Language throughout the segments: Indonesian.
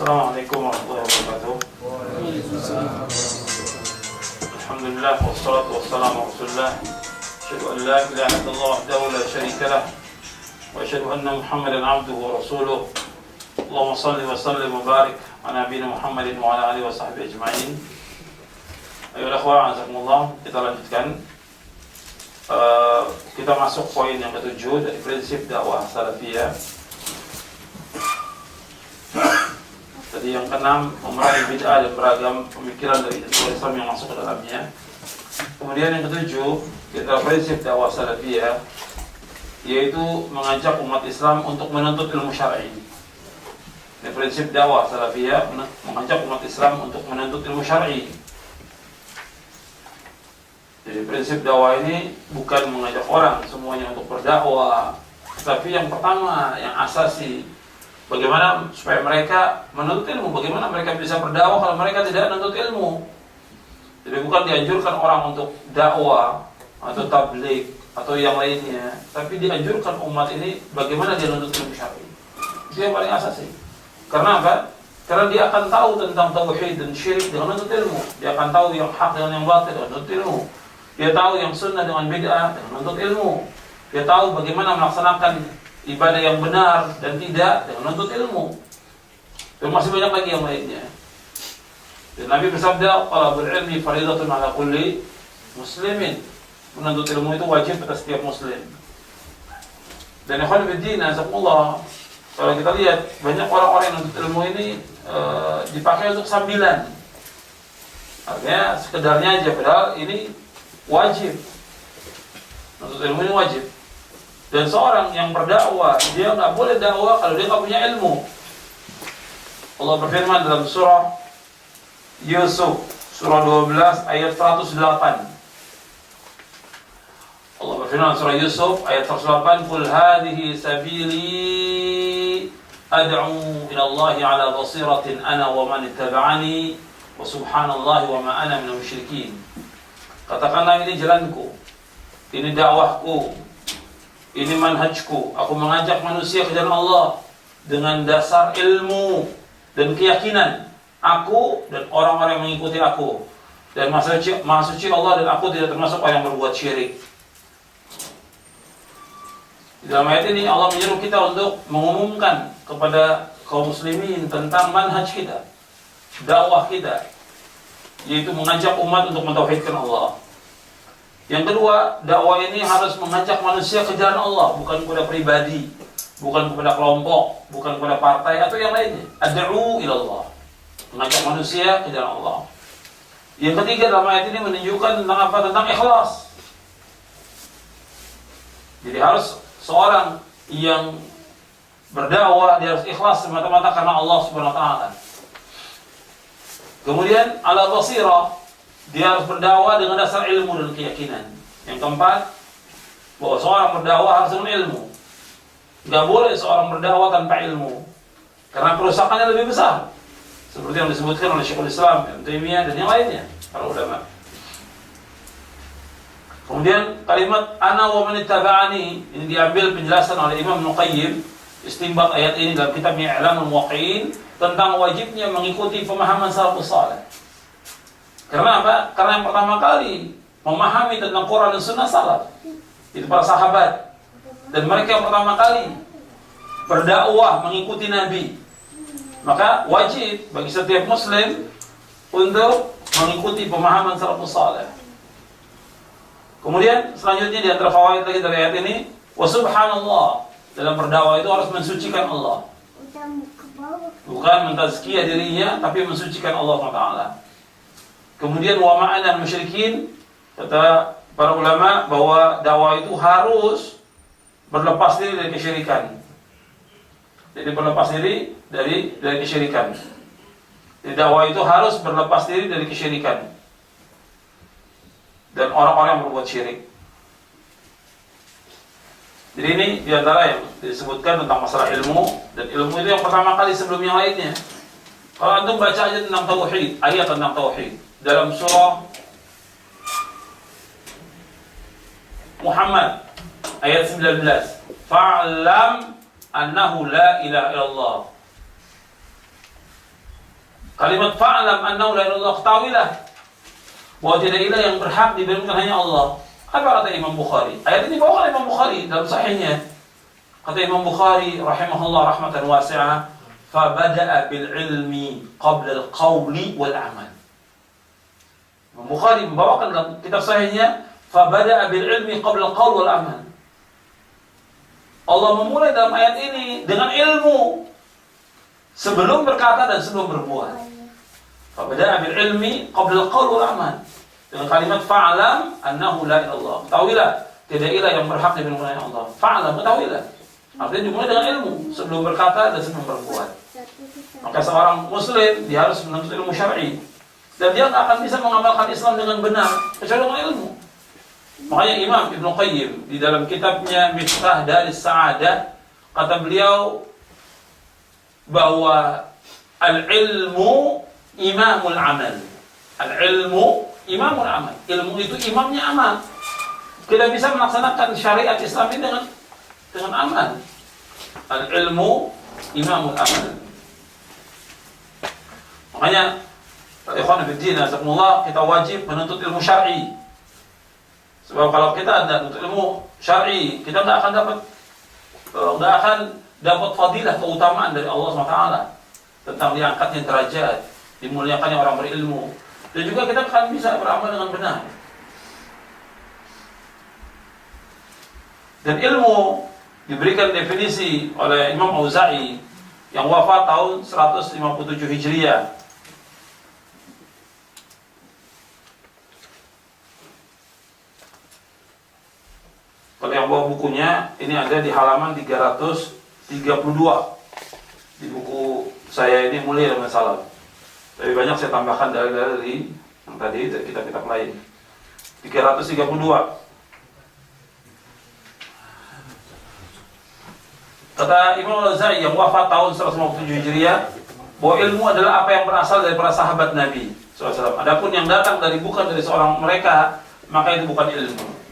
Assalamualaikum warahmatullahi wabarakatuh. Alhamdulillah wassalatu wassalamu ala Rasulillah. Asyhadu an la ilaha illallah wahdahu la syarika lah wa asyhadu anna Muhammadan abduhu wa rasuluh. Allahumma shalli wa sallim wa barik ala nabiyyina Muhammadin wa ala alihi wa sahbihi ajma'in. Ayolah akhwah, azakumullah, kita lanjutkan. Kita masuk poin yang ke-7 dari prinsip dakwah salafiyah. Tadi yang ke-6, memerangi bid'ah dan beragam pemikiran dari Islam yang masuk ke dalamnya. Kemudian yang ke-7, kita prinsip dakwah salafiyah, yaitu mengajak umat Islam untuk menuntut ilmu syar'i. Ini prinsip dakwah salafiyah, mengajak umat Islam untuk menuntut ilmu syar'i. Jadi prinsip dakwah ini bukan mengajak orang semuanya untuk berdakwah, tapi yang pertama, yang asasi, bagaimana supaya mereka menuntut ilmu, bagaimana mereka bisa berdakwah kalau mereka tidak menuntut ilmu. Jadi bukan dianjurkan orang untuk dakwah atau tabligh atau yang lainnya, tapi dianjurkan umat ini bagaimana dia menuntut ilmu syar'i. Itu yang paling asasi. Karena apa? Karena dia akan tahu tentang tauhid dan syirik dengan menuntut ilmu. Dia akan tahu yang hak dengan yang batil dengan menuntut ilmu. Dia tahu yang sunnah dengan bid'ah dengan menuntut ilmu. Dia tahu bagaimana melaksanakan ibadah yang benar dan tidak dengan menuntut ilmu. Dan masih banyak lagi yang lainnya. Dan Nabi bersabda, "Talabul ilmi fardhatun 'ala kulli muslimin." Menuntut ilmu itu wajib atas setiap muslim. Dan ikhwan fillah, azakumullah, kalau kita lihat banyak orang-orang yang menuntut ilmu ini dipakai untuk sambilan. Artinya sekedarnya aja, padahal ini wajib. Menuntut ilmu ini wajib. Dan seorang yang berdakwah, dia nggak boleh dakwah kalau dia nggak punya ilmu. Allah berfirman dalam surah Yusuf, surah 12 ayat 108. Allah berfirman surah Yusuf ayat 108, "Qul hadhihi sabili ad'u ila Allah 'ala basiratin ana wa man ittaba'ani wa subhanallahi wa ma ana minal musyrikin." Katakanlah, ini jalanku, ini dakwahku, ini manhajku. Aku mengajak manusia ke jalan Allah dengan dasar ilmu dan keyakinan. Aku dan orang-orang yang mengikuti aku, dan Maha Suci Allah, dan aku tidak termasuk orang yang berbuat syirik. Di dalam ayat ini Allah menyuruh kita untuk mengumumkan kepada kaum muslimin tentang manhaj kita, dakwah kita, yaitu mengajak umat untuk mentauhidkan Allah. Yang kedua, dakwah ini harus mengajak manusia ke jalan Allah, bukan kepada pribadi, bukan kepada kelompok, bukan kepada partai atau yang lainnya. Ad'u ila Allah, mengajak manusia ke jalan Allah. Yang ketiga, dalam ayat ini menunjukkan tentang apa? Tentang ikhlas. Jadi harus seorang yang berdakwah, dia harus ikhlas semata-mata karena Allah Subhanahu wa taala. Kemudian ala basirah, dia harus berdakwah dengan dasar ilmu dan keyakinan. Yang keempat, bahwa seorang berdakwah harus dengan ilmu. Gak boleh seorang berdakwah tanpa ilmu, karena kerusakannya lebih besar, seperti yang disebutkan oleh Syekhul Islam, Ibnu Taimiyah, dan yang lainnya, para ulama. Kemudian kalimat ana wa man ittaba'ani ini diambil penjelasan oleh Imam Ibnu Qayyim, istinbat ayat ini dalam kitabnya I'lamul Muwaqqi'in, tentang wajibnya mengikuti pemahaman salafus saleh. Karena apa? Karena yang pertama kali memahami tentang Quran dan Sunnah salaf itu para sahabat, dan mereka yang pertama kali berdakwah mengikuti Nabi. Maka wajib bagi setiap muslim untuk mengikuti pemahaman salafus saleh. Kemudian selanjutnya di antara fawaid lagi dari ayat ini, wa subhanallah, dalam berdakwah itu harus mensucikan Allah. Bukan mentazkiyah dirinya, tapi mensucikan Allah SWT. Kemudian wa ma'ana musyrikin, kata para ulama bahwa dakwah itu harus berlepas diri dari kesyirikan. Jadi berlepas diri dari kesyirikan. Jadi dakwah itu harus berlepas diri dari kesyirikan dan orang-orang yang berbuat syirik. Jadi ini diantara yang disebutkan tentang masalah ilmu, dan ilmu itu yang pertama kali sebelum yang lainnya. Kalau antum baca aja tentang tauhid, ayat tentang tauhid dalam surah Muhammad ayat 19, fa'lam annahu la ilaha illallah. Kalimat fa'lam annahu la ilaha illallah, ketahuilah bahwa tidak ilah yang berhak diberikan hanya Allah. Apa kata Imam Bukhari? Ayat ini bawa Imam Bukhari dalam sahihnya. Kata Imam Bukhari rahimahullah rahmatan wasi'ah, fa bada'a bil ilmi qabla al qawli wal amal. Imam Bukhari membawakan dalam kitab sahihnya, fa bada'a bil ilmi qabla al qawl wal amal. Allah memulai dalam ayat ini dengan ilmu sebelum berkata dan sebelum berbuat. Fa bada'a bil ilmi qabla al qawl wal amal. Dengan kalimat fa'lam annahu la ilaha illallah. Ketahuilah tidak ilah yang berhak diberikan hanya Allah. Fa'lam, ketahuilah. Artinya dimulai dengan ilmu sebelum berkata dan sebelum berbuat. Maka seorang muslim dia harus menuntut ilmu syar'i. Dan dia tak akan bisa mengamalkan Islam dengan benar kecuali dengan ilmu. Makanya Imam Ibnu Qayyim di dalam kitabnya Miftah Daris Sa'adah kata beliau bahwa al-ilmu imamul amal. Al-ilmu imamul amal. Ilmu itu imamnya amal. Kita bisa melaksanakan syariat Islam ini dengan amal. Al-ilmu imamul amal. Makanya ikhwan fillah, azakumullah, kita wajib menuntut ilmu syar'i. Sebab kalau kita tidak menuntut ilmu syar'i, kita tidak akan dapat fadilah, keutamaan dari Allah SWT tentang diangkatnya derajat, dimuliakannya orang berilmu. Dan juga kita akan bisa beramal dengan benar. Dan ilmu diberikan definisi oleh Imam Auza'i yang wafat tahun 157 Hijriah. Kalau yang bawa bukunya, ini ada di halaman 332 di buku saya ini, Mulia dengan Salam. Tapi banyak saya tambahkan dari yang tadi dari kitab-kitab lain. 332. Kata Imam Al-Auza'i yang wafat tahun 157 Hijriah, bahwa ilmu adalah apa yang berasal dari para sahabat Nabi SAW. Adapun yang datang bukan dari seorang mereka, maka itu bukan ilmu.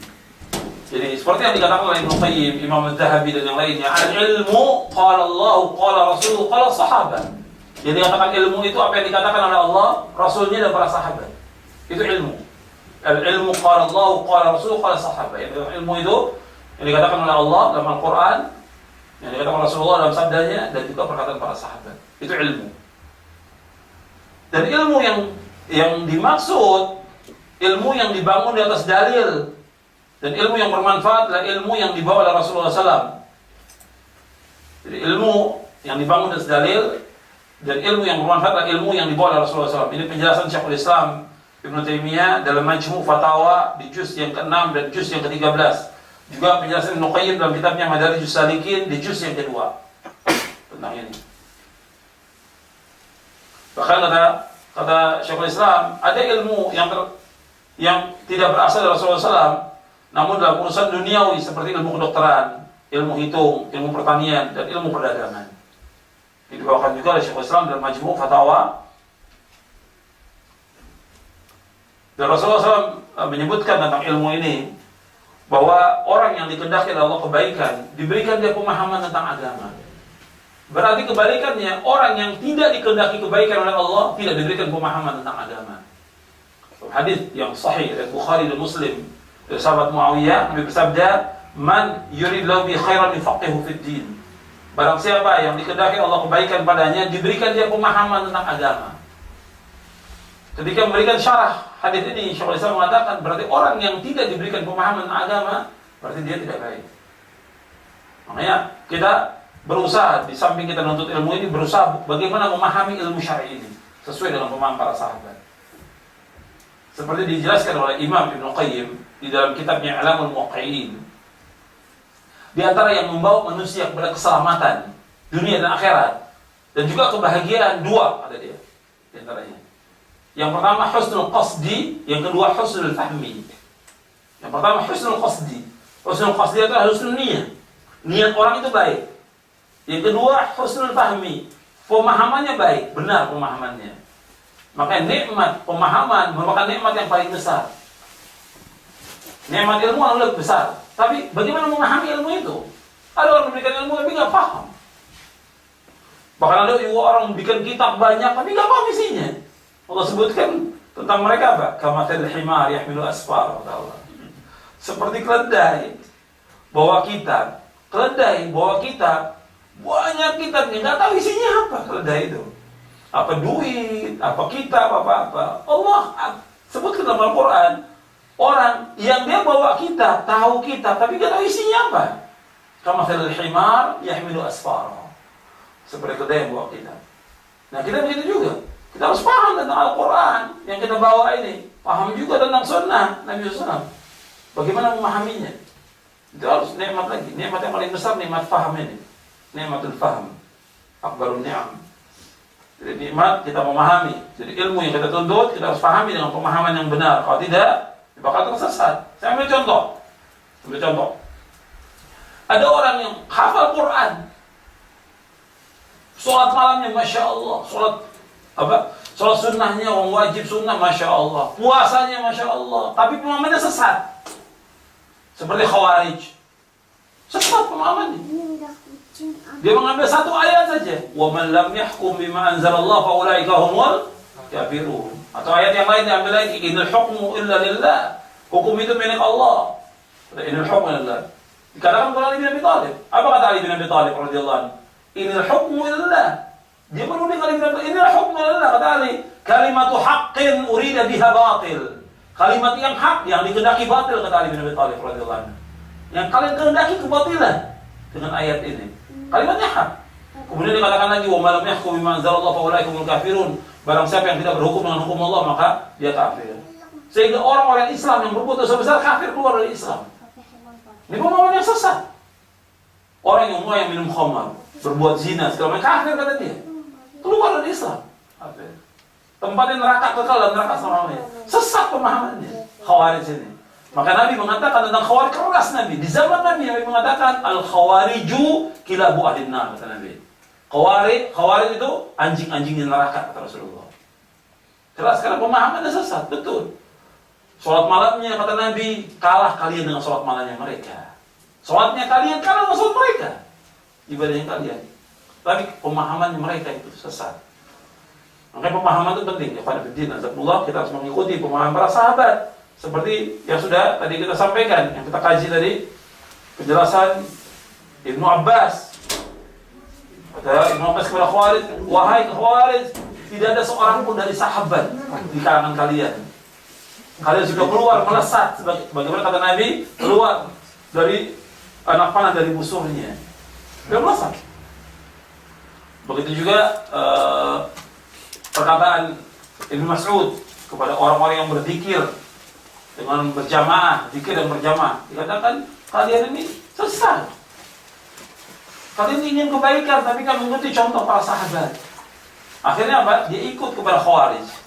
Jadi seperti yang dikatakan oleh Ibnu Qayyim, Imam Az-Zahabi dan yang lainnya, al-ilmu qala Allah, qala Rasul, qala sahabat. Jadi dikatakan ilmu itu apa yang dikatakan oleh Allah, Rasulnya dan para sahabat. Itu ilmu. Al-ilmu qala Allah, qala Rasul, qala sahabat. Ilmu itu yang dikatakan oleh Allah dalam Al-Quran, yang dikatakan Rasulullah dalam sabdanya, dan juga perkataan para sahabat. Itu ilmu. Dan ilmu yang dimaksud, ilmu yang dibangun di atas dalil. Dan ilmu yang bermanfaat adalah ilmu yang dibawa oleh Rasulullah SAW. Jadi ilmu yang dibangun di atas dalil, dan ilmu yang bermanfaat adalah ilmu yang dibawa oleh Rasulullah SAW. Ini penjelasan Syekhul Islam Ibnu Taimiyah dalam Majmu' Fatawa di juz yang ke-6 dan juz yang ke-13. Juga penjelasan Ibnu Qayyim dalam kitabnya Madarijus Salikin di juz yang kedua tentang ini. Bahkan kata Syekhul Islam, ada ilmu yang tidak berasal dari Rasulullah SAW, namun dalam urusan duniawi seperti ilmu kedokteran, ilmu hitung, ilmu pertanian, dan ilmu perdagangan. Ini dibawakan juga oleh Syekhul Islam dalam Majmu' Fatawa. Dan Rasulullah SAW menyebutkan tentang ilmu ini, bahwa orang yang dikehendaki oleh Allah kebaikan, diberikan dia pemahaman tentang agama. Berarti kebalikannya, orang yang tidak dikehendaki kebaikan oleh Allah, tidak diberikan pemahaman tentang agama. Hadis yang sahih dari Bukhari dan Muslim, dari sahabat Muawiyah, Nabi bersabda, "Man yuridullahu bi khairan yufaqihu fid din." Barang siapa yang dikehendaki Allah kebaikan padanya, diberikan dia pemahaman tentang agama. Ketika memberikan syarah hadis ini, Syekhul Islam mengatakan, berarti orang yang tidak diberikan pemahaman tentang agama, berarti dia tidak baik. Makanya kita berusaha, di samping kita menuntut ilmu ini, berusaha bagaimana memahami ilmu syar'i ini sesuai dengan pemahaman para sahabat. Seperti dijelaskan oleh Imam Ibnu Qayyim di dalam kitabnya I'lamul Muwaqqi'in. Di antara yang membawa manusia kepada keselamatan dunia dan akhirat, dan juga kebahagiaan, dua ada dia di antaranya. Yang pertama husnul qasdi, yang kedua husnul fahmi. Yang pertama husnul qasdi. Husnul qasdi itu husnul niat. Niat orang itu baik. Yang kedua husnul fahmi. Pemahamannya baik, benar pemahamannya. Maka nikmat pemahaman merupakan nikmat yang paling besar. Nikmat ilmu adalah lebih besar. Tapi bagaimana memahami ilmu itu? Ada orang memberikan ilmu tapi nggak paham. Bahkan ada juga orang bikin kitab banyak tapi nggak paham isinya. Allah sebutkan tentang mereka apa? Kamathil himar yahmilu asfar, kata Allah. Seperti keledai bawa kitab, banyak kitabnya, nggak tahu isinya apa keledai itu. Apa duit, apa kitab, apa. Allah sebutkan dalam Al-Quran, orang yang dia bawa kitab, tahu kitab, tapi nggak tahu isinya apa. Kamathil himar yahmilu asfar. Seperti keledai yang bawa kitab. Nah, kita begitu juga. Kita harus paham tentang Al-Quran yang kita bawa ini. Paham juga tentang sunnah Nabi SAW. Bagaimana memahaminya? Itu harus nikmat lagi. Nikmat yang paling besar, nikmat faham ini. Nikmatul faham. Akbarun ni'am. Jadi nikmat kita memahami. Jadi ilmu yang kita tuntut, kita harus pahami dengan pemahaman yang benar. Kalau tidak, bakal tersesat. Saya ambil contoh. Ada orang yang hafal Quran. Sholat malamnya, Masya Allah. Sholat sunnahnya, orang wajib sunnah, Masya Allah. Puasanya, Masya Allah. Tapi pemahamannya sesat. Seperti Khawarij. Sesat pemahamannya. Dia mengambil satu ayat saja. وَمَنْ لَمْ يَحْكُمْ بِمَا أَنْزَلَ اللَّهُ فَأُولَٰئِكَ هُمُ الْكَافِرُونَ. Atau ayat yang lain diambil lagi. إِنَّ الْحُكْمُ إِلَّا لِلَّهِ. Hukum itu milik Allah. إِنَّ الْحُكْمُ لِلَّهِ. Dikatakan oleh Ali bin Abi Thalib. Apa kata Ali bin Abi Thalib radhiyallahu anhu? Inil hukmu lillah. Dia menuding Ali bin Abi Thalib. Inil hukmu lillah, kata Ali. Kalimatu haqqin urida biha batil. Kalimat yang hak yang dikehendaki batil, kata Ali bin Abi Thalib radhiyallahu anhu. Yang kalian kehendaki kebatilan dengan ayat ini. Kalimatnya hak. Kemudian dikatakan lagi wa man lam yahkum bima anzalallahu fa ulaika humul kafirun. Barang siapa yang tidak berhukum dengan hukum Allah maka dia kafir. Sehingga orang-orang Islam yang berbuat dosa besar kafir, keluar dari Islam. Ini pemahaman yang sesat. Orang yang minum khamar, berbuat zina, segala macam kafir, kata dia. Keluar dari Islam. Kafir. Tempatnya neraka kekal dan neraka selamanya. Sesat pemahamannya. Khawarij ini. Maka Nabi mengatakan tentang Khawarij, keras Nabi. Di zaman Nabi mengatakan al-khawariju kilabu ahlin nar, kata Nabi. Khawarij itu anjing-anjingnya neraka, kata Rasulullah. Keras karena pemahamannya sesat, betul. Sholat malamnya, kata Nabi, kalah kalian dengan sholat malamnya mereka. Sholatnya kalian kalah dengan sholat mereka. Ibadahnya kalian. Tapi pemahaman mereka itu sesat. Makanya pemahaman itu penting. Ya, pada bidin, azabullah, kita harus mengikuti pemahaman para sahabat. Seperti yang sudah tadi kita sampaikan, yang kita kaji tadi, penjelasan Ibnu Abbas. Kata Ibnu Abbas kepada Khawarij, wahai Khawarij, tidak ada seorang pun dari sahabat di kalangan kalian. Kalian sudah keluar melesat, bagaimana kata Nabi, keluar dari anak panah dari musuhnya. Dia melesat. Begitu juga perkataan Ibnu Mas'ud kepada orang-orang yang berzikir dengan berjamaah, zikir dan berjamaah. Dikatakan kalian ini sesat. Kalian ingin kebaikan, tapi kan mengikuti contoh para sahabat. Akhirnya apa? Dia ikut kepada Khawarij.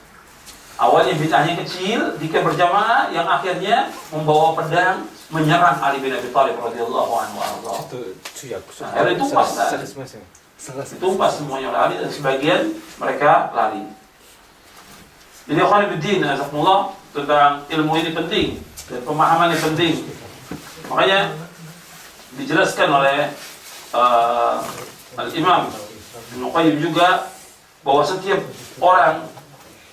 Awalnya bid'ahnya kecil, zikir berjamaah, yang akhirnya membawa pedang menyerang Ali bin Abi Thalib radhiyallahu anhu. Akhirnya tumpas semuanya oleh Ali dan sebagian mereka lari. Jadi ikhwan fillah, azakumullah, tentang ilmu ini penting dan pemahaman ini penting. Makanya dijelaskan oleh Al-Imam Ibnu Qayyim juga bahwa setiap orang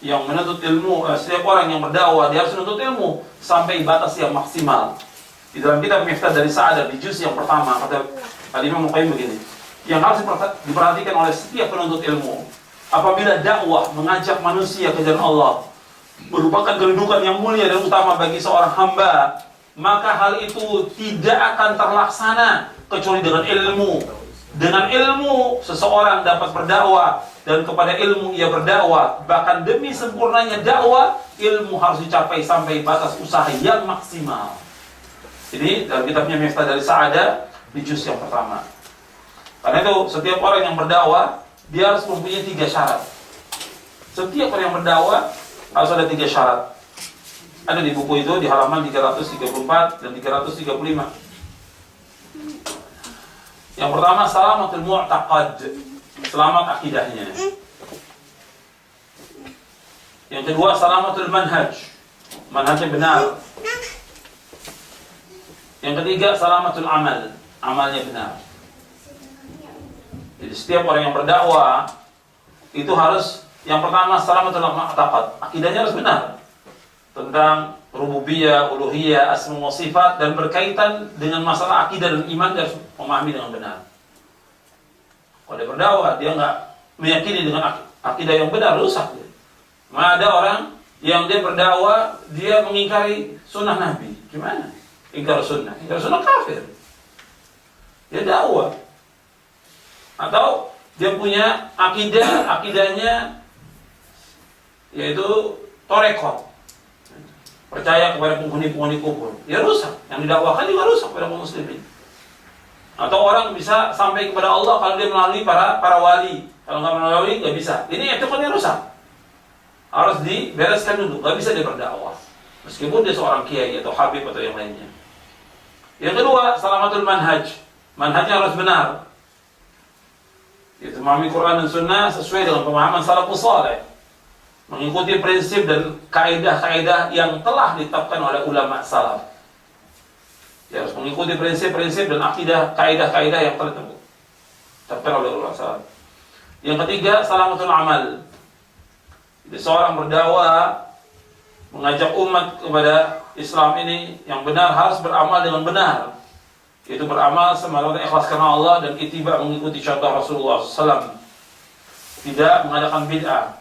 yang menuntut ilmu, setiap orang yang berdakwah dia harus menuntut ilmu sampai batas yang maksimal. Di dalam kitab Miftah dari Sa'adah di juz yang pertama kata Al-Imam Ibnu Qayyim begini, yang harus diperhatikan oleh setiap penuntut ilmu, apabila dakwah mengajak manusia ke jalan Allah merupakan kedudukan yang mulia dan utama bagi seorang hamba, maka hal itu tidak akan terlaksana kecuali dengan ilmu. Dengan ilmu seseorang dapat berdakwah dan kepada ilmu ia berdakwah. Bahkan demi sempurnanya dakwah, ilmu harus dicapai sampai batas usaha yang maksimal. Ini dalam kitabnya Miftah dari Sa'adah di juz yang pertama. Karena itu setiap orang yang berdakwah dia harus mempunyai 3 syarat. Setiap orang yang berdakwah harus ada 3 syarat. Ada di buku itu di halaman 334 dan 335. Yang pertama, salamatul mu'taqad, selamat akidahnya. Yang kedua, salamatul manhaj, manhajnya benar. Yang ketiga, salamatul amal, amalnya benar. Jadi setiap orang yang berdakwah itu harus yang pertama salamatul mu'taqad, akidahnya harus benar tentang rububiyah, uluhiyah, asma wa sifat, dan berkaitan dengan masalah akidah dan iman dia harus memahami dengan benar. Kalau dia berdakwah dia nggak meyakini dengan akidah yang benar, rusak dia. Ada orang yang dia berdakwah dia mengingkari sunnah Nabi, gimana? Ingkar sunnah kafir. Dia dakwah. Atau dia punya akidahnya yaitu torekot, percaya kepada penghuni-penghuni kubur, ya rusak. Yang didakwakan juga rusak pada kaum muslimin. Atau orang bisa sampai kepada Allah kalau dia melalui para wali, kalau nggak melalui nggak bisa. Ini etiknya rusak, harus dibereskan dulu. Nggak bisa dia berdakwah meskipun dia seorang kiai atau habib atau yang lainnya. Yang kedua, salamatul manhaj. Manhajnya harus benar. Itu memahami Quran dan Sunnah sesuai dengan pemahaman salafus saleh, mengikuti prinsip dan kaidah-kaidah yang telah ditetapkan oleh ulama salaf. Ya, harus mengikuti prinsip-prinsip dan akidah, kaidah-kaidah yang telah ditetapkan oleh ulama salaf. Yang ketiga, salamatul amal. Jadi seorang berdakwah mengajak umat kepada Islam ini yang benar harus beramal dengan benar. Itu beramal semata-mata ikhlas karena Allah dan ittiba mengikuti contoh Rasulullah SAW. Tidak mengadakan bid'ah.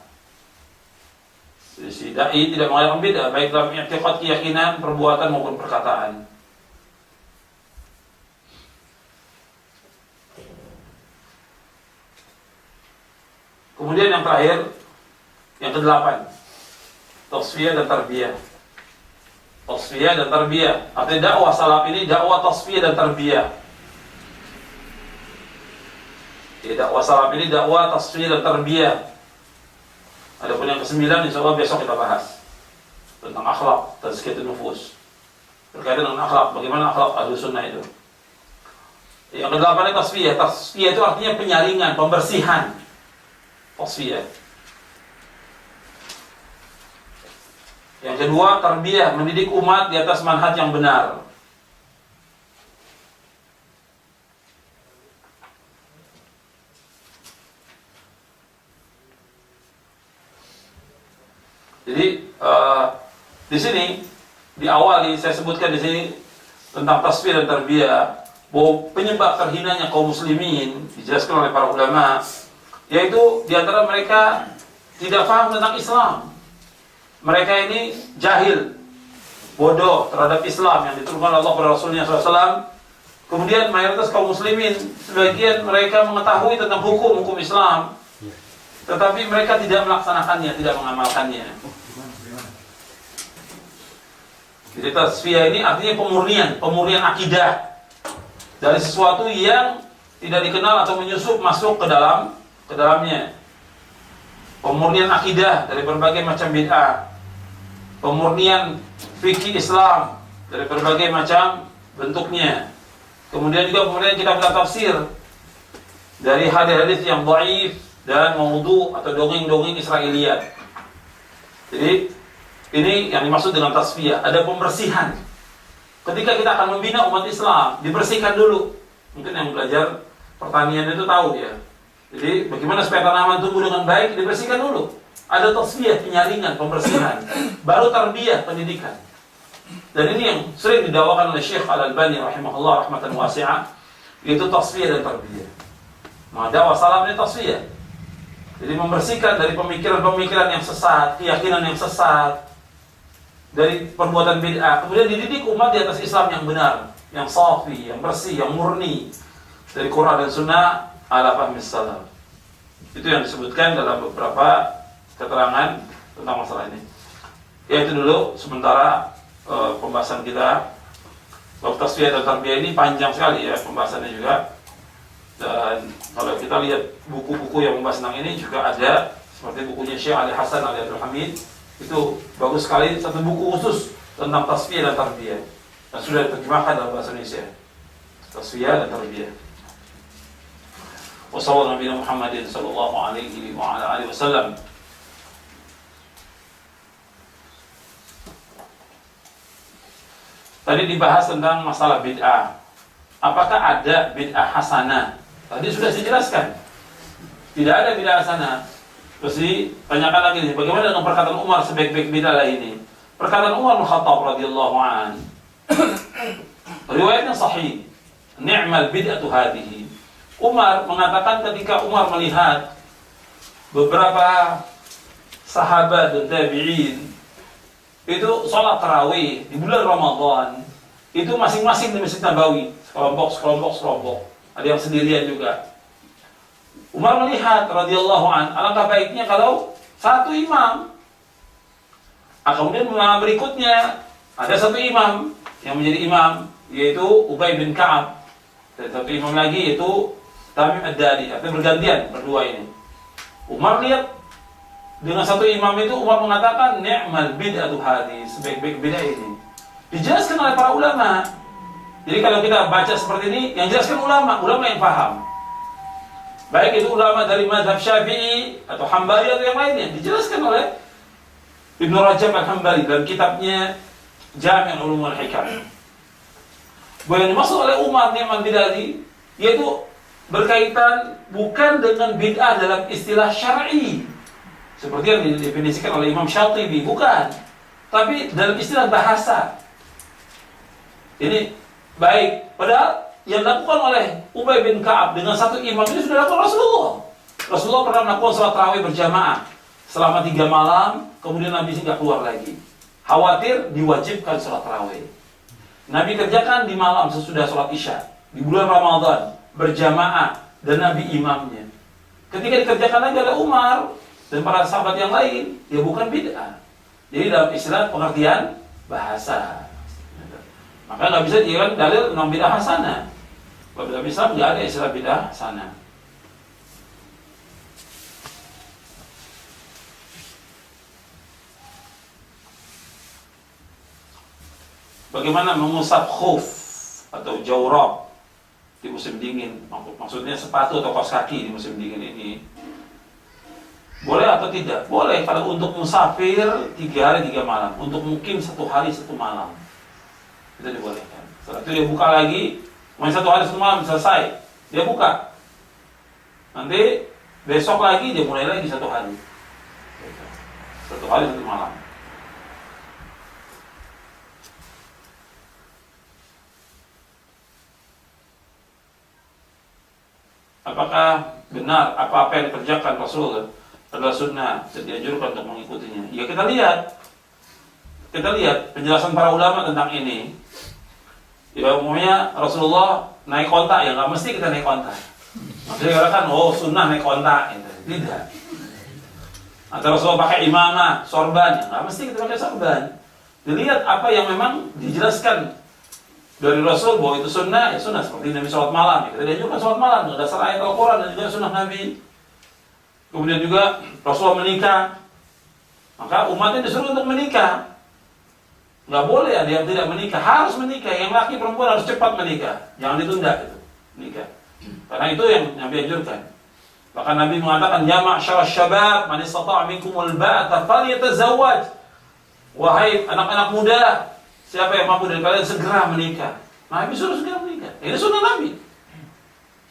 Si dai tidak mengadakan bid'ah baik dalam i'tiqad, keyakinan, perbuatan maupun perkataan. Kemudian yang terakhir, yang ke-8, tasfiyah dan tarbiyah. Tasfiyah dan tarbiyah. Artinya dakwah salaf ini dakwah tasfiyah dan tarbiyah. Ya, dakwah salaf ini dakwah tasfiyah dan tarbiyah. Adapun yang ke-9 insyaallah besok kita bahas tentang akhlak, tazkiyatun nufus. Berkaitan dengan akhlak, bagaimana akhlak Ahlus Sunnah itu. Yang ke-8 ini tasfiyah. Tasfiyah itu artinya penyaringan, pembersihan. Tasfiyah. Yang kedua, tarbiyah, mendidik umat di atas manhaj yang benar. Jadi di sini di awal saya sebutkan di sini tentang tasfiyah dan tarbiyah, bahwa penyebab terhinanya kaum muslimin dijelaskan oleh para ulama, yaitu di antara mereka tidak paham tentang Islam. Mereka ini jahil, bodoh terhadap Islam yang diturunkan Allah kepada Rasulnya SAW. Kemudian mayoritas kaum muslimin, sebagian mereka mengetahui tentang hukum Islam, tetapi mereka tidak melaksanakannya, tidak mengamalkannya. Jadi tasfiyah ini artinya pemurnian akidah dari sesuatu yang tidak dikenal atau menyusup masuk ke dalamnya. Pemurnian akidah dari berbagai macam bid'ah. Pemurnian fikih Islam dari berbagai macam bentuknya. Kemudian juga pemurnian kitab-kitab tafsir dari hadis-hadis yang dhaif dan maudhu atau dongeng-dongeng Israiliyat. Jadi ini yang dimaksud dengan tasfiyah, ada pembersihan. Ketika kita akan membina umat Islam, dibersihkan dulu. Mungkin yang belajar pertanian itu tahu ya. Jadi bagaimana supaya tanaman tumbuh dengan baik, dibersihkan dulu. Ada tasfiyah, penyaringan, pembersihan. Baru tarbiyah, pendidikan. Dan ini yang sering didakwakan oleh Syekh Al-Albani rahimahullah rahmatan wasi'ah, yaitu tasfiyah dan tarbiyah. Maka dakwah salaf ini tasfiyah. Jadi membersihkan dari pemikiran-pemikiran yang sesat, keyakinan yang sesat, dari perbuatan bid'ah. Kemudian dididik umat di atas Islam yang benar, yang safi, yang bersih, yang murni dari Quran dan Sunnah ala fahmi salaf. Itu yang disebutkan dalam beberapa keterangan tentang masalah ini. Ya, itu dulu sementara pembahasan kita. Bab tasfiyah dan tarbiyah ini panjang sekali ya pembahasannya juga. Dan kalau kita lihat buku-buku yang membahas tentang ini juga ada, seperti bukunya Syekh Ali Hasan Ali Abdul Hamid, itu bagus sekali, satu buku khusus tentang tasfiyah dan tarbiyah, dan sudah diterjemahkan dalam bahasa Indonesia. Tasfiyah dan tarbiyah. Wassallallahu Nabi Muhammadin sallallahu alaihi wa ala alihi wasallam. Tadi dibahas tentang masalah bid'ah. Apakah ada bid'ah hasanah? Tadi sudah saya jelaskan. Tidak ada bid'ah hasanah. Terus ditanyakan lagi nih, bagaimana dengan perkataan Umar sebaik-baik bid'ah ini? Perkataan Umar bin Khattab radhiyallahu an. Riwayatnya sahih. Ni'mal bid'atu hadhihi. Umar mengatakan ketika Umar melihat beberapa sahabat dan tabi'in itu sholat tarawih di bulan Ramadan, itu masing-masing di Masjid Nabawi, sekelompok. Ada yang sendirian juga. Umar melihat radhiyallahu an, alangkah baiknya kalau satu imam. Kemudian berikutnya ada satu imam yang menjadi imam, yaitu Ubay bin Ka'ab, dan satu imam lagi yaitu Tamim Ad-Dari. Artinya bergantian berdua ini. Umar lihat dengan satu imam itu, Umar mengatakan ni'mal bid'atu hadhihi, sebaik-baik bid'ah ini. Dijelaskan oleh para ulama. Jadi kalau kita baca seperti ini, yang jelaskan ulama yang paham. Baik itu ulama dari mazhab Syafi'i atau Hambali atau yang lainnya, dijelaskan oleh Ibnu Rajab Al-Hambali dalam kitabnya Jami' Ulum Al-Hikam. Bahwa yang dimaksud oleh Umar ni'mal bid'ah yaitu berkaitan bukan dengan bid'ah dalam istilah syar'i seperti yang didefinisikan oleh Imam Syatibi, bukan, tapi dalam istilah bahasa. Ini baik, padahal yang dilakukan oleh Ubay bin Ka'ab dengan satu imam ini sudah dilakukan Rasulullah. Rasulullah pernah melakukan sholat tarawih berjamaah selama 3 malam, kemudian Nabi nggak keluar lagi. Khawatir diwajibkan sholat tarawih. Nabi kerjakan di malam sesudah sholat isya di bulan Ramadan berjamaah dan Nabi imamnya. Ketika dikerjakan lagi oleh Umar dan para sahabat yang lain, ya bukan bid'ah. Jadi dalam istilah pengertian bahasa. Maka nggak bisa dijadikan dalil tentang bid'ah hasanah. Dalam Islam nggak ada istilah bid'ah hasanah. Bagaimana mengusap khuf atau jawrab di musim dingin? Maksudnya sepatu atau kaos kaki di musim dingin ini. Boleh atau tidak? Boleh kalau untuk musafir 3 hari 3 malam, untuk mukim 1 hari 1 malam. Itu dibolehkan. Setelah itu dia buka lagi, main 1 hari 1 malam selesai, dia buka. Nanti besok lagi dia mulai lagi 1 hari. 1 hari 1 malam. Apakah benar apa-apa yang dikerjakan Rasul adalah sunnah dan dianjurkan untuk mengikutinya? Ya kita lihat penjelasan para ulama tentang ini. Ya umumnya Rasulullah naik onta, ya nggak mesti kita naik onta. Maksudnya katakan, oh sunnah naik onta, gitu. Tidak. Atau Rasulullah pakai imamah, sorban, ya nggak mesti kita pakai sorban. Dilihat apa yang memang dijelaskan dari Rasul bahwa itu sunnah, ya sunnah. Seperti Nabi sholat malam, ya. Kita dianjurkan sholat malam, dasar ayat Al-Quran dan juga sunnah Nabi. Kemudian juga Rasulullah menikah, maka umatnya disuruh untuk menikah. Nggak boleh ada yang tidak menikah, harus menikah. Yang laki perempuan harus cepat menikah, jangan ditunda itu menikah. Karena itu yang Nabi anjurkan. Bahkan Nabi mengatakan, ya ma'syarasy syabab, man istata'a minkumul ba'ata falyatazawwaj. Wahai anak-anak muda, siapa yang mampu dari kalian segera menikah. Nabi suruh segera menikah. Ini sunnah Nabi.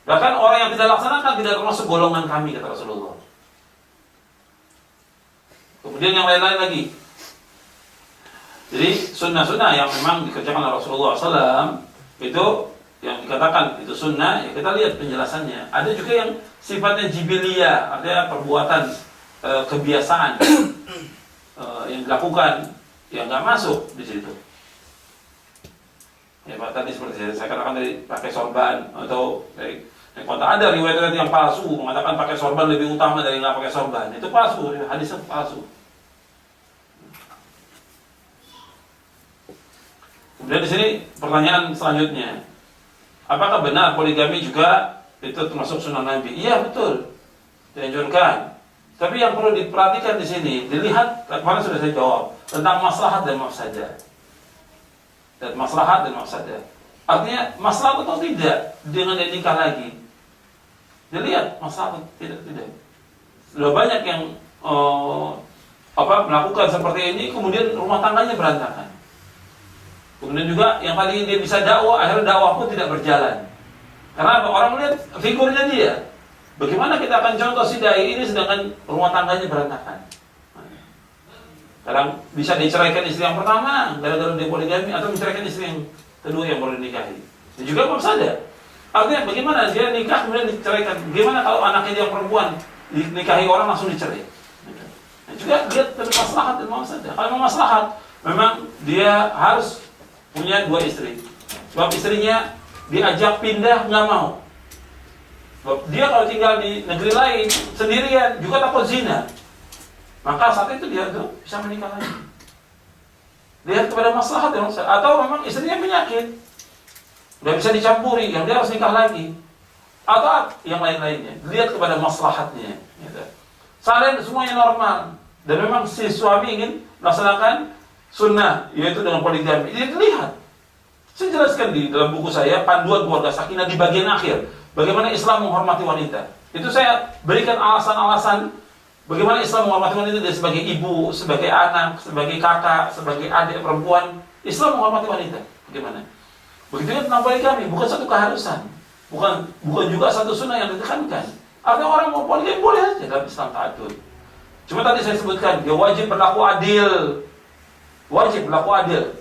Bahkan orang yang tidak laksanakan tidak termasuk golongan kami, kata Rasulullah. Kemudian yang lain-lain lagi. Jadi sunnah-sunnah yang memang dikerjakan oleh Rasulullah SAW itu yang dikatakan itu sunnah, ya kita lihat penjelasannya. Ada juga yang sifatnya jibiliyah, artinya perbuatan kebiasaan yang dilakukan, yang nggak masuk di situ. Ya Pak, tadi seperti saya katakan dari pakai sorban atau dari ada riwayat yang palsu mengatakan pakai sorban lebih utama dari nggak pakai sorban. Itu palsu, hadisnya palsu. Kemudian di sini pertanyaan selanjutnya, apakah benar poligami juga itu termasuk sunnah Nabi? Iya betul, dianjurkan. Tapi yang perlu diperhatikan di sini, dilihat kemarin sudah saya jawab tentang maslahat dan mafsadah. Dan maslahat dan mafsadah. Artinya maslahat atau tidak dengan dia nikah lagi. Dilihat maslahat tidak. Sudah banyak yang melakukan seperti ini, kemudian rumah tangganya berantakan. Kemudian juga yang kali ini dia bisa dakwah, akhirnya dakwah pun tidak berjalan. Karena orang melihat figurnya dia. Bagaimana kita akan contoh si dai ini sedangkan rumah tangganya berantakan? Kadang bisa diceraikan istri yang pertama gara-gara dia poligami, atau menceraikan istri yang kedua yang baru dinikahi. Dan juga mafsadah. Artinya bagaimana dia nikah kemudian diceraikan? Bagaimana kalau anaknya dia yang perempuan dinikahi orang langsung dicerai? Dan juga dia termaslahat dan mafsadah. Kalau mau maslahat, memang dia harus punya 2 istri. Sebab istrinya diajak pindah nggak mau. Dia kalau tinggal di negeri lain sendirian juga takut zina, maka saat itu dia tuh bisa menikah lagi. Lihat kepada maslahat yang atau memang istrinya penyakit, nggak bisa dicampuri, yang dia harus nikah lagi, atau yang lain-lainnya. Lihat kepada maslahatnya. Gitu. Seandainya semuanya normal dan memang si suami ingin melaksanakan sunnah, yaitu dengan poligami, dia lihat. Saya jelaskan di dalam buku saya Panduan Keluarga Sakinah di bagian akhir, bagaimana Islam menghormati wanita. Itu saya berikan alasan-alasan bagaimana Islam menghormati wanita dari sebagai ibu, sebagai anak, sebagai kakak, sebagai adik perempuan. Islam menghormati wanita. Bagaimana? Begitu juga tentang poligami, bukan satu keharusan, bukan juga satu sunnah yang ditekankan. Artinya orang mau poligami boleh aja dalam Islam ta'adud. Cuma tadi saya sebutkan dia wajib berlaku adil,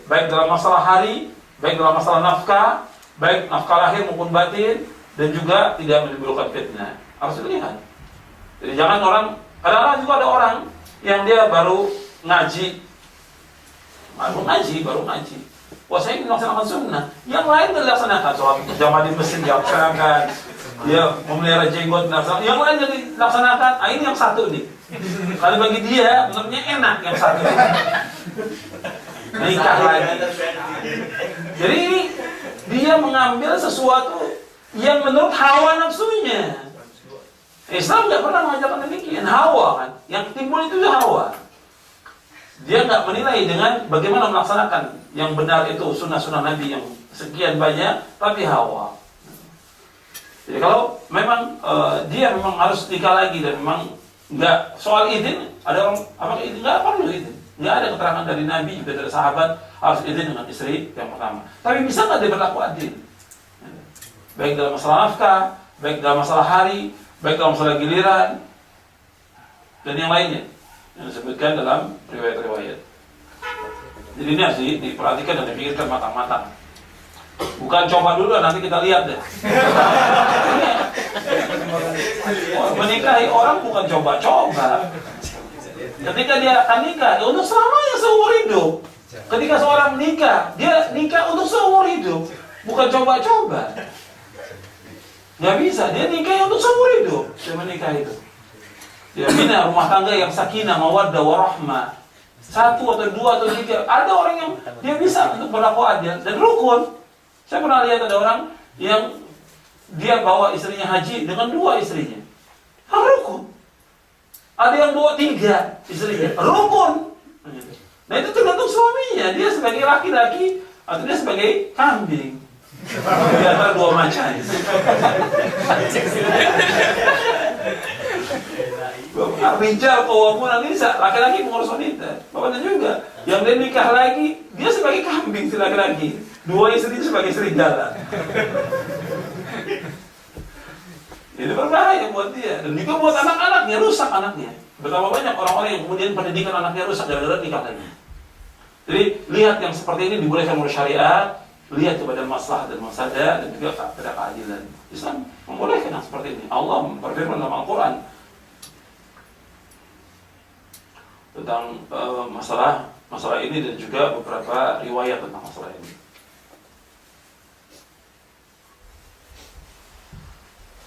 baik dalam masalah hari, baik dalam masalah nafkah, baik nafkah lahir maupun batin, dan juga tidak menimbulkan fitnah. Harus dilihat. Jadi jangan orang, kadang-kadang juga ada orang yang dia baru ngaji. Wah, saya ingin melaksanakan sunnah. Yang lain tidak dilaksanakan. Soal jamaah di mesin dilaksanakan. Dia memelihara jenggot dilaksanakan. Yang lain jadi dilaksanakan. Ini yang satu nih. Kalau bagi dia, menurutnya enak yang satu. Nikah lagi. Jadi ini dia mengambil sesuatu yang menurut hawa nafsunya. Islam nggak pernah mengajarkan demikian. Hawa kan, yang timbul itu hawa. Dia nggak menilai dengan bagaimana melaksanakan yang benar itu sunnah-sunnah Nabi yang sekian banyak, tapi hawa. Jadi kalau memang dia memang harus nikah lagi dan memang nggak soal izin, ada orang apa izin nggak perlu izin. Nggak ada keterangan dari Nabi juga dari sahabat harus izin dengan istri yang pertama. Tapi bisa nggak dia berlaku adil? Baik dalam masalah nafkah, baik dalam masalah hari, baik dalam masalah giliran, dan yang lainnya yang disebutkan dalam riwayat-riwayat. Jadi ini harus diperhatikan dan dipikirkan matang-matang. Bukan coba dulu nanti kita lihat deh. Menikahi orang bukan coba-coba. Ketika dia akan nikah, untuk selamanya seumur hidup. Ketika seorang nikah, dia nikah untuk seumur hidup, bukan coba-coba. Nggak bisa, dia nikah untuk seumur hidup. Dia menikah itu. Dia bina rumah tangga yang sakinah, mawaddah, warahmah. 1 atau 2 atau 3. Ada orang yang dia bisa untuk berlaku adil dan rukun. Saya pernah lihat ada orang yang dia bawa istrinya haji dengan 2 istrinya. Rukun. Ada yang bawa 3 istrinya, rukun. Nah itu tergantung suaminya. Dia sebagai laki-laki atau dia sebagai kambing. Di antara 2 macan. Rijal qawwamuna nisa, laki-laki mengurus wanita. Bapaknya juga. Yang dia nikah lagi, dia sebagai kambing si laki-laki. 2 istri sebagai serigala. Ini berbahaya buat dia dan juga buat anak-anaknya, rusak anaknya. Betapa banyak orang-orang yang kemudian pendidikan anaknya rusak gara-gara nikah lagi. Jadi lihat yang seperti ini dibolehkan oleh syariat, lihat kepada maslahat dan mafsadah dan juga kepada keadilan. Islam membolehkan yang seperti ini. Allah berfirman dalam Al-Quran tentang masalah ini dan juga beberapa riwayat tentang masalah ini.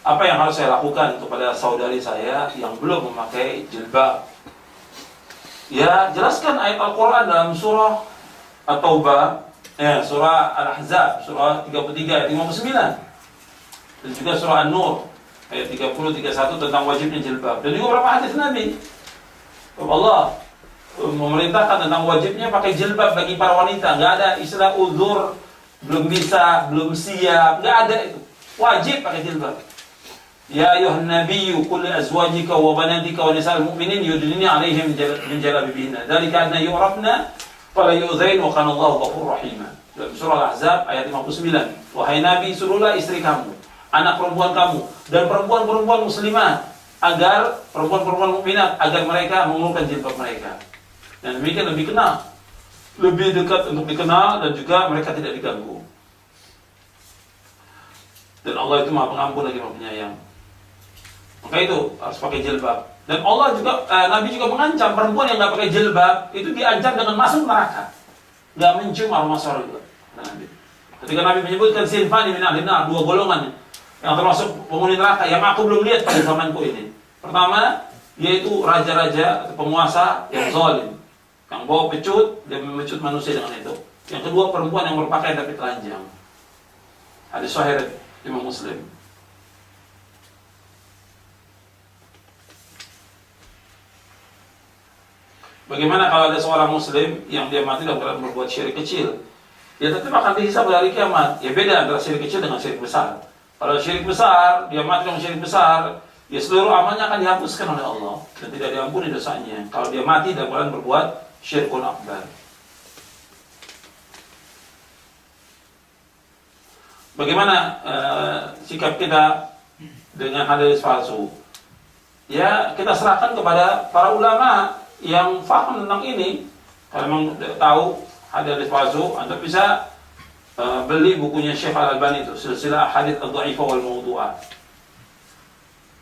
Apa yang harus saya lakukan kepada saudari saya yang belum memakai jilbab? Ya, jelaskan ayat Al-Quran dalam surah At-Taubah, surah Al-Ahzab, surah 33 ayat 59. Dan juga surah An-Nur ayat 30-31 tentang wajibnya jilbab. Dan juga beberapa hadis Nabi. Allah memerintahkan tentang wajibnya pakai jilbab bagi para wanita. Enggak ada istilah uzur, belum bisa, belum siap, enggak ada itu. Wajib pakai jilbab. Ya ayuhan nabiyyu qul li azwajika wa banatika wa nisa'il mu'minin yudnina 'alaihim min jalabibihinna dzalika anna yu'rafna fala yu'dzain wa kana Allahu ghafurur rahim. Dalam surah Al-Ahzab ayat 59. Wahai Nabi, suruhlah istri kamu anak perempuan kamu dan perempuan-perempuan muslimat, agar perempuan-perempuan mukminat agar mereka mengurungkan jilbab mereka. Dan demikian lebih kenal, lebih dekat untuk dikenal dan juga mereka tidak diganggu. Dan Allah itu Maha Pengampun lagi Maha Penyayang. Maka itu harus pakai jilbab. Dan Allah juga, Nabi juga mengancam perempuan yang nggak pakai jilbab itu diancam dengan masuk neraka, nggak mencium aroma surga. Ketika Nabi menyebutkan sinfani min ahli nar, dua golongan yang termasuk penghuni neraka yang aku belum lihat pada zamanku ini. Pertama, yaitu raja-raja atau penguasa yang zalim, yang bawa pecut dan memecut manusia dengan itu. Yang kedua, perempuan yang berpakaian tapi telanjang. Hadis sahih Imam Muslim. Bagaimana kalau ada seorang muslim yang dia mati dalam keadaan berbuat syirik kecil? Dia tetap akan dihisab pada hari kiamat. Ya beda antara syirik kecil dengan syirik besar. Kalau syirik besar, dia mati dalam syirik besar, ya seluruh amalnya akan dihapuskan oleh Allah dan tidak diampuni dosanya. Kalau dia mati dalam keadaan berbuat syirkun akbar. Bagaimana sikap kita dengan hadis palsu? Ya, kita serahkan kepada para ulama yang paham tentang ini. Kalau memang tahu hadis palsu, Anda bisa beli bukunya Syekh Al-Albani itu, Silsilah Hadits Ad-Dha'ifah wal Mawdu'ah.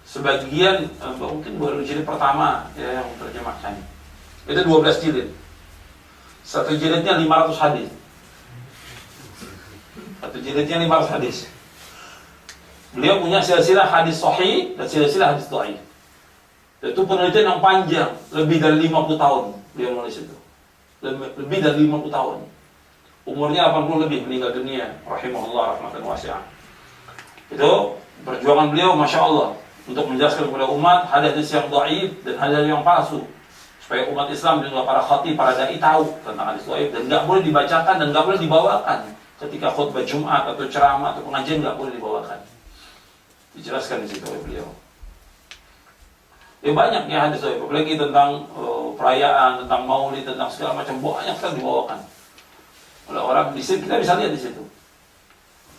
Sebagian mungkin baru jilid pertama ya, yang terjemahkan. Itu 12 jilid. Satu jilidnya 500 hadis. Satu jilidnya 500 hadis. Beliau punya silsilah hadis sahih dan silsilah hadis dhaif. Itu penelitian yang panjang, lebih dari 50 tahun beliau menulis itu. Lebih dari 50 tahun. Umurnya 80 lebih meninggal dunia, rahimahullah rahmatan wasi'ah. Itu perjuangan beliau Masya Allah untuk menjelaskan kepada umat hadis yang dhaif dan hadis yang palsu, supaya umat Islam dan juga para khatib, para dai tahu tentang hadis dhaif dan nggak boleh dibacakan dan nggak boleh dibawakan ketika khutbah Jumat atau ceramah atau pengajian, nggak boleh dibawakan. Dijelaskan di situ oleh beliau. Ya banyak ya hadis dhaif, apalagi tentang perayaan, tentang maulid, tentang segala macam, banyak sekali dibawakan oleh orang. Di sini kita bisa lihat di situ.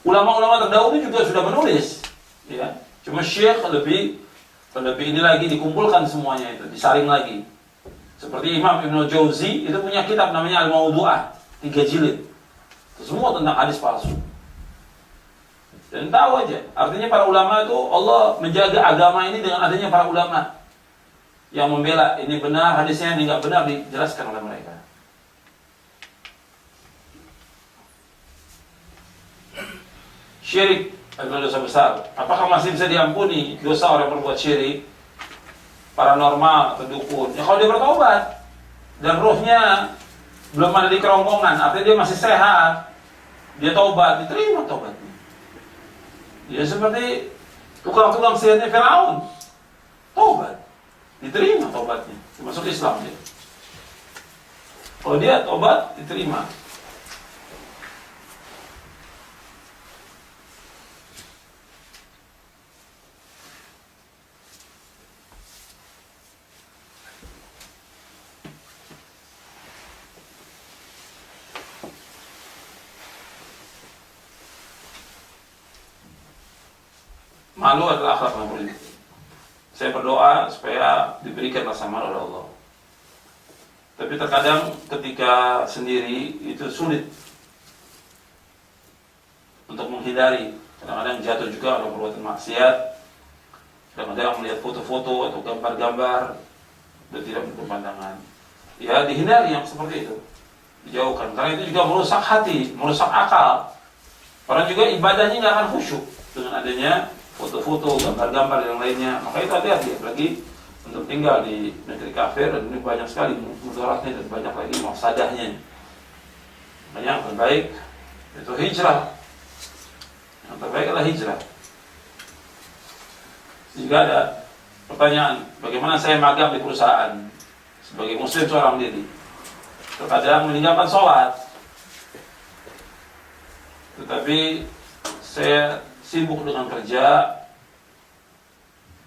Ulama-ulama terdahulu juga sudah menulis, ya. Cuma Syekh lebih ini lagi dikumpulkan semuanya itu, disaring lagi. Seperti Imam Ibnu Jauzi itu punya kitab namanya Al-Mawdu'ah, 3 jilid. Itu semua tentang hadis palsu. Dan tahu aja, artinya para ulama itu Allah menjaga agama ini dengan adanya para ulama yang membela ini benar, hadisnya ini enggak benar, dijelaskan oleh mereka. Syirik adalah dosa besar. Apakah masih bisa diampuni dosa orang berbuat syirik? Paranormal atau dukun? Ya kalau dia bertobat dan ruhnya belum ada di kerongkongan, artinya dia masih sehat, dia tobat, diterima tobatnya. Ya seperti tukang-tukang sihirnya Firaun, tobat, diterima tobatnya, masuk Islam dia. Kalau dia tobat, diterima. Malu adalah akhlak yang mulia. Saya berdoa supaya diberikan rasa malu oleh Allah. Tapi terkadang ketika sendiri itu sulit untuk menghindari. Kadang-kadang jatuh juga dalam perbuatan maksiat. Kadang-kadang melihat foto-foto atau gambar-gambar dan tidak berpandangan. Ya dihindari yang seperti itu, dijauhkan. Karena itu juga merusak hati, merusak akal. Orang juga ibadahnya nggak akan khusyuk dengan adanya foto-foto, gambar-gambar yang lainnya. Maka itu hati-hati, apalagi untuk tinggal di negeri kafir, dan ini banyak sekali mudaratnya dan banyak lagi mafsadahnya. Makanya yang terbaik itu hijrah. Yang terbaik adalah hijrah. Jika ada pertanyaan, bagaimana saya magang di perusahaan sebagai muslim seorang diri, terkadang meninggalkan sholat, tetapi saya sibuk dengan kerja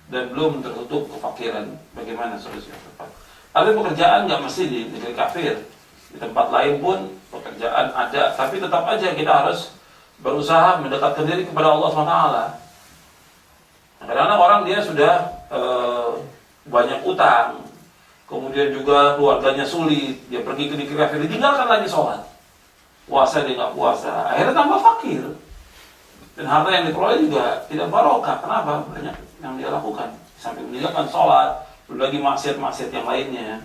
dan belum tertutup kefakiran. Bagaimana solusi yang tepat? Ada pekerjaan nggak mesti di negeri kafir, di tempat lain pun pekerjaan ada, tapi tetap aja kita harus berusaha mendekatkan diri kepada Allah SWT. Kadang-kadang orang dia sudah banyak utang, kemudian juga keluarganya sulit, dia pergi ke negeri kafir, ditinggalkan lagi sholat, puasa dia nggak puasa, akhirnya tambah fakir, dan harta yang diperoleh juga tidak barokah. Kenapa? Banyak yang dia lakukan, sampai meninggalkan sholat, belum lagi maksiat-maksiat yang lainnya.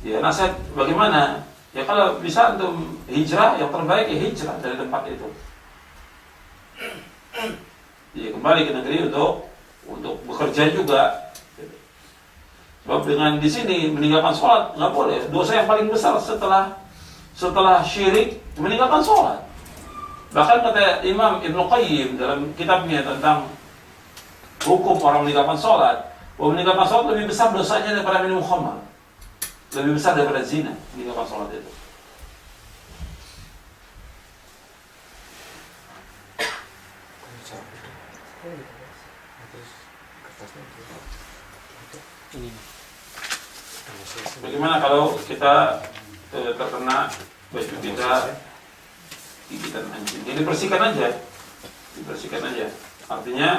Ya nasihat bagaimana? Ya kalau bisa untuk hijrah, yang terbaik ya hijrah dari tempat itu. Ya kembali ke negeri untuk bekerja juga. Sebab dengan di sini meninggalkan sholat nggak boleh. Dosa yang paling besar setelah syirik meninggalkan sholat. Bahkan kata Imam Ibnu Qayyim dalam kitabnya tentang hukum orang meninggalkan sholat, bahwa meninggalkan sholat lebih besar dosanya daripada minum khamar, lebih besar daripada zina meninggalkan sholat itu. Bagaimana kalau kita terkena baju kita gigitan anjing? Jadi dibersihkan aja. Artinya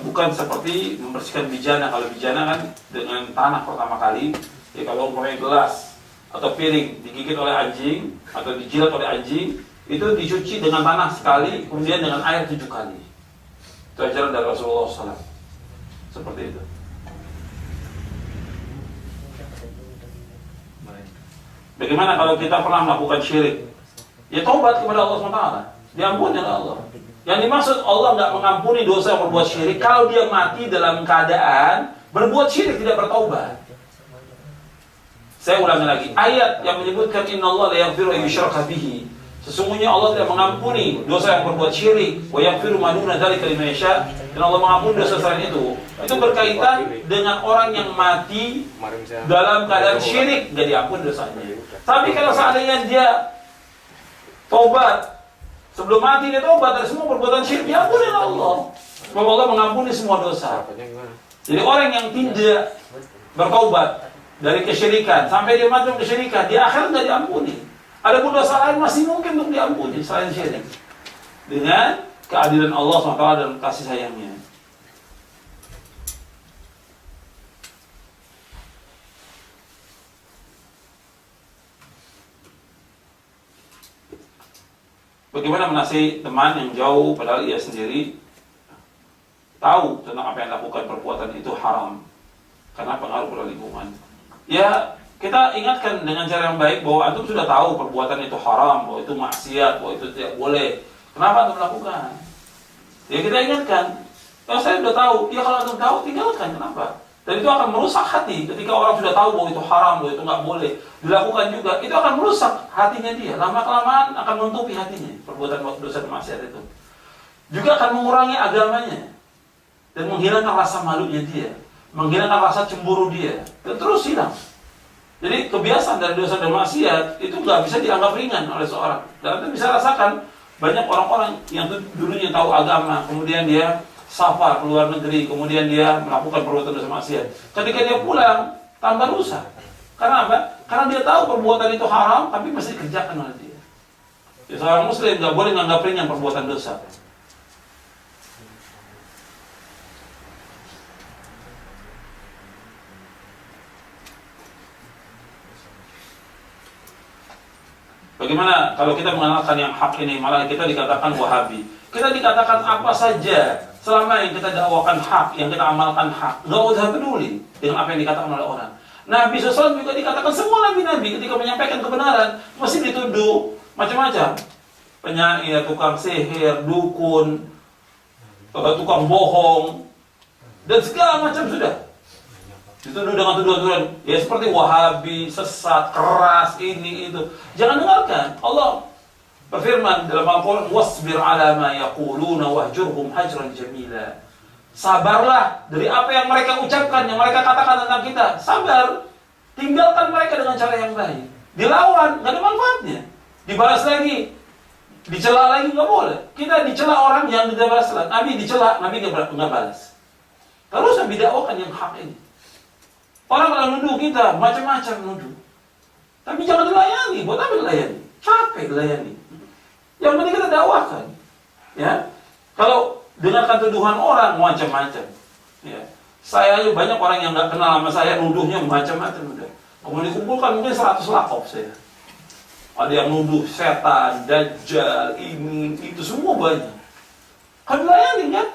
bukan seperti membersihkan bijana. Kalau bijana kan dengan tanah pertama kali. Ya kalau umpamanya gelas atau piring digigit oleh anjing atau dijilat oleh anjing, itu dicuci dengan tanah sekali, kemudian dengan air 7 kali. Itu ajaran dari Rasulullah SAW. Seperti itu. Bagaimana kalau kita pernah melakukan syirik? Ya taubat kepada Allah SWT. Diampuni oleh Allah. Yang dimaksud Allah nggak mengampuni dosa yang berbuat syirik kalau dia mati dalam keadaan berbuat syirik, tidak bertaubat. Saya ulangi lagi. Ayat yang menyebutkan innallaha la yaghfiru an yushraka bihi. Sesungguhnya Allah tidak mengampuni dosa yang berbuat syirik. Wa yaghfiru ma duna dzalika liman yasha. Dan Allah mengampuni dosa selain itu. Itu berkaitan dengan orang yang mati dalam keadaan syirik, nggak diampuni dosanya. Tapi kalau seandainya dia taubat, sebelum mati dia taubat dari semua perbuatan syirik, diampuni oleh Allah. Sebab Allah mengampuni semua dosa. Jadi orang yang tidak bertaubat dari kesyirikan sampai dia mati dalam kesyirikan, di akhir nggak diampuni. Ada pun dosa lain masih mungkin untuk diampuni selain syirik, dengan keadilan Allah SWT dan kasih sayangnya. Bagaimana menasihati teman yang jauh padahal ia sendiri tahu tentang apa yang dilakukan perbuatan itu haram karena pengaruh pada lingkungan. Ya, kita ingatkan dengan cara yang baik bahwa antum sudah tahu perbuatan itu haram, bahwa itu maksiat, bahwa itu tidak boleh. Kenapa antum melakukan? Ya kita ingatkan. Kalau saya sudah tahu, ya kalau antum tahu tinggalkan. Kenapa? Dan itu akan merusak hati. Ketika orang sudah tahu bahwa itu haram, bahwa itu nggak boleh dilakukan juga, itu akan merusak hatinya dia. Lama-kelamaan akan menutupi hatinya perbuatan dosa dan maksiat itu. Juga akan mengurangi agamanya dan menghilangkan rasa malunya dia, menghilangkan rasa cemburu dia, dan terus hilang. Jadi kebiasaan dari dosa dan maksiat itu nggak bisa dianggap ringan oleh seorang. Dan itu bisa rasakan banyak orang-orang yang dulunya tahu agama, kemudian dia safar ke luar negeri, kemudian dia melakukan perbuatan dosa maksiat. Ketika dia pulang, tambah rusak. Karena apa? Karena dia tahu perbuatan itu haram, tapi masih dikerjakan oleh dia. Ya, seorang muslim nggak boleh menganggap ringan perbuatan dosa. Bagaimana kalau kita mengenalkan yang hak ini, malah kita dikatakan Wahabi. Kita dikatakan apa saja selama yang kita dakwakan hak, yang kita amalkan hak. Nggak usah peduli dengan apa yang dikatakan oleh orang. Nabi SAW juga dikatakan, semua nabi-nabi ketika menyampaikan kebenaran mesti dituduh macam-macam. Penyair, tukang sihir, dukun, tukang bohong, dan segala macam sudah. Dituduh dengan tuduhan-tuduhan, ya seperti Wahabi, sesat, keras, ini, itu. Jangan dengarkan. Allah berfirman dalam Al-Quran, wasbir ala ma yaquluna wahjurhum hajran jamila. Sabarlah dari apa yang mereka ucapkan, yang mereka katakan tentang kita. Sabar. Tinggalkan mereka dengan cara yang baik. Dilawan, nggak ada manfaatnya. Dibalas lagi, dicela lagi, nggak boleh. Kita dicela orang yang tidak balas lagi. Nabi dicela, Nabi nggak balas. Terus Nabi dakwakan yang hak ini. Orang kalau nuduh kita, macam-macam nuduh. Tapi jangan dilayani, buat apa dilayani? Capek dilayani. Yang penting kita dakwakan. Ya, kalau dengarkan tuduhan orang macam-macam. Ya. Saya aja banyak orang yang nggak kenal sama saya, nuduhnya macam-macam. Kemudian dikumpulkan mungkin 100 lakop saya. Ada yang nuduh setan, dajjal, ini, itu semua banyak. Kami layani kan?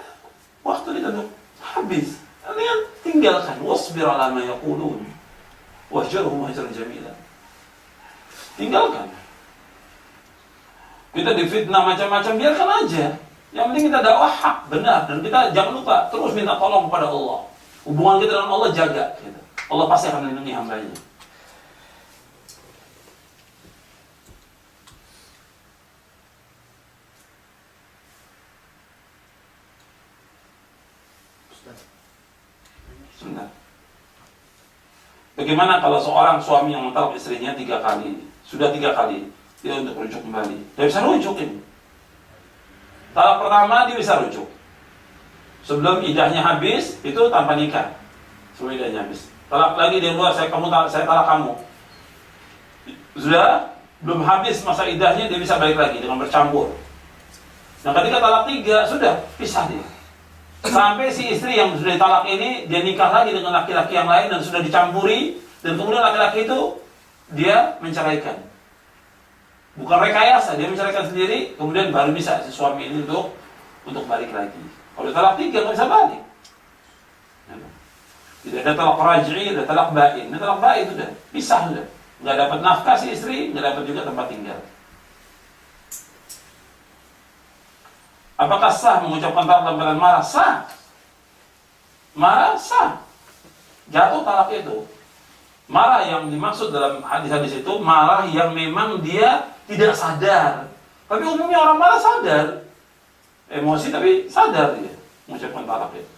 Waktu kita tuh habis. Kalian tinggalkan. Wasbir ala ma yaqulun. Wahjarhum hajran jamila. Tinggalkan. Kita difitnah macam-macam, biarkan aja. Yang penting kita dakwah hak, benar. Dan kita jangan lupa terus minta tolong kepada Allah. Hubungan kita dengan Allah jaga. Gitu. Allah pasti akan melindungi hambanya. Sebentar. Bagaimana kalau seorang suami yang mentalak istrinya 3 kali, sudah 3 kali, dia untuk rujuk kembali? Dia bisa rujuk ini. Talak pertama dia bisa rujuk. Sebelum idahnya habis, itu tanpa nikah. Sebelum idahnya habis. Talak lagi dia luar, saya talak kamu. Sudah, belum habis masa idahnya, dia bisa balik lagi dengan bercampur. Nah ketika talak 3, sudah, pisah dia. Sampai si istri yang sudah ditalak ini, dia nikah lagi dengan laki-laki yang lain dan sudah dicampuri, dan kemudian laki-laki itu dia menceraikan. Bukan rekayasa, dia menceraikan sendiri, kemudian baru bisa si suami ini untuk balik lagi. Kalau talak 3 nggak bisa balik. Tidak ada talak raj'i, ada talak bain. Ini talak bain sudah pisah sudah. Nggak dapat nafkah si istri, nggak dapat juga tempat tinggal. Apakah sah mengucapkan talak dalam keadaan marah? Sah. Marah sah. Jatuh talak itu. Marah yang dimaksud dalam hadis-hadis itu marah yang memang dia tidak sadar. Tapi umumnya orang marah sadar. Emosi tapi sadar dia mengucapkan talak itu.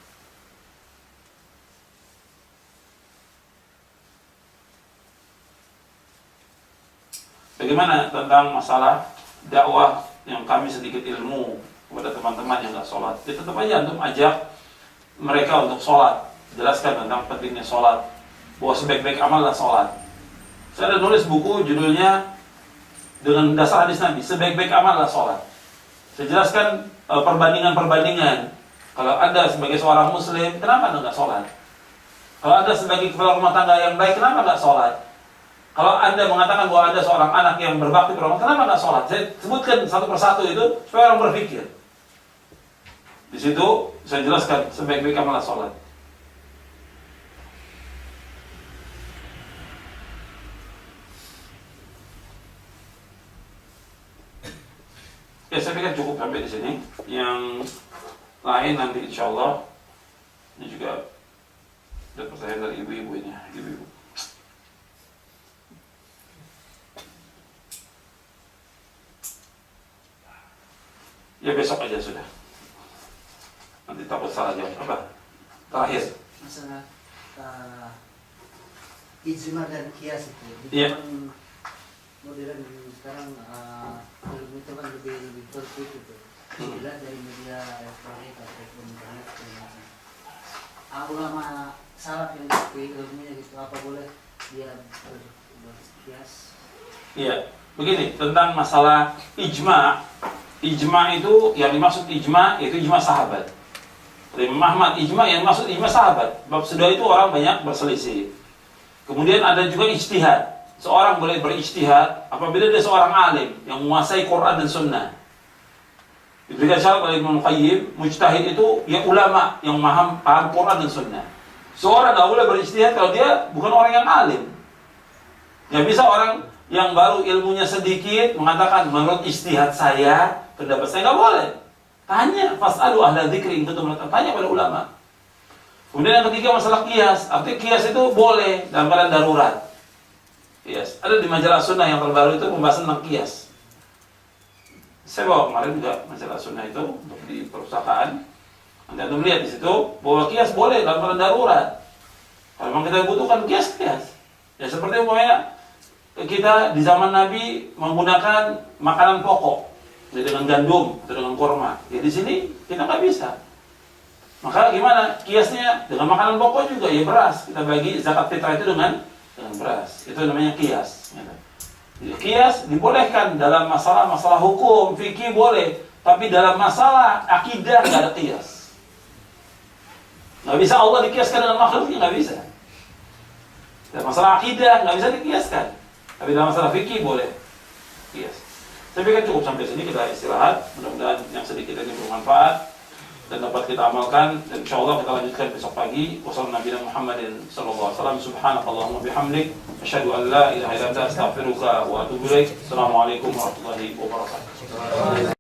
Bagaimana tentang masalah dakwah yang kami sedikit ilmu kepada teman-teman yang nggak sholat? Dia tetap aja untuk ajak mereka untuk sholat, jelaskan tentang pentingnya sholat, bahwa sebaik-baik amal adalah sholat. Saya ada nulis buku judulnya dengan dasar hadis Nabi, sebaik-baik amal adalah sholat. Saya jelaskan perbandingan-perbandingan. Kalau Anda sebagai seorang muslim, kenapa Anda nggak sholat? Kalau Anda sebagai kepala rumah tangga yang baik, kenapa nggak sholat? Kalau Anda mengatakan bahwa Anda seorang anak yang berbakti pada orang, kenapa nggak sholat? Saya sebutkan satu persatu itu supaya orang berpikir. Di situ saya jelaskan sebaik-baik amal sholat. Ya saya pikir cukup sampai di sini. Yang lain nanti insya Allah ini juga ada pertanyaan dari ibu-ibu ini. Ibu-ibu. Ya besok aja sudah. Nanti takut salah jawab. Apa? Terakhir. Masalah ijma dan kias itu. Iya. Modern sekarang itu kan lebih tertib itu. Dilihat dari media elektronik ataupun internet segala macam. Ulama salaf yang diakui ilmunya gitu, apa boleh dia berkias? Iya. Begini tentang masalah ijma. Ijma itu yang dimaksud ijma itu ijma sahabat. Imam Ahmad ijma yang dimaksud ijma sahabat. Sebab sudah itu orang banyak berselisih. Kemudian ada juga ijtihad. Seorang boleh berijtihad apabila dia seorang alim yang menguasai Quran dan Sunnah. Diberikan syarat oleh Ibnu Qayyim, mujtahid itu ya ulama yang paham Quran dan Sunnah. Seorang tidak boleh berijtihad kalau dia bukan orang yang alim. Nggak bisa orang yang baru ilmunya sedikit mengatakan menurut ijtihad saya, pendapat saya, nggak boleh. Tanya, fas'alu ahla dzikri, tanya pada ulama. Kemudian yang ketiga masalah qiyas. Artinya qiyas itu boleh dalam keadaan darurat. Qiyas. Ada di majalah sunnah yang terbaru itu pembahasan tentang qiyas. Saya bawa kemarin juga majalah sunnah itu untuk di perpustakaan. Nanti Anda melihat di situ bahwa qiyas boleh dalam keadaan darurat. Kalau memang kita butuhkan qiyas. Ya seperti umpamanya kita di zaman Nabi menggunakan makanan pokok, jadi dengan gandum atau dengan kurma. Ya di sini kita nggak bisa. Maka gimana? Kiasnya dengan makanan pokok juga, ya beras. Kita bagi zakat fitrah itu dengan beras. Itu namanya kias. Jadi kias dibolehkan dalam masalah hukum, fikih boleh. Tapi dalam masalah akidah nggak ada qiyas. Nggak bisa Allah dikiaskan dengan makhluknya, nggak bisa. Dalam masalah akidah nggak bisa dikiaskan. Tapi dalam masalah fikih boleh qiyas. Saya pikir cukup sampai sini, kita istirahat. Mudah-mudahan yang sedikit ini bermanfaat dan dapat kita amalkan, dan insyaallah kita lanjutkan besok pagi. Wassalamualaikum warahmatullahi wabarakatuh. Subhanakallahumma bihamdik, asyhadu an la ilaha illa anta, astaghfiruka wa atubu ilaik. Assalamualaikum warahmatullahi wabarakatuh.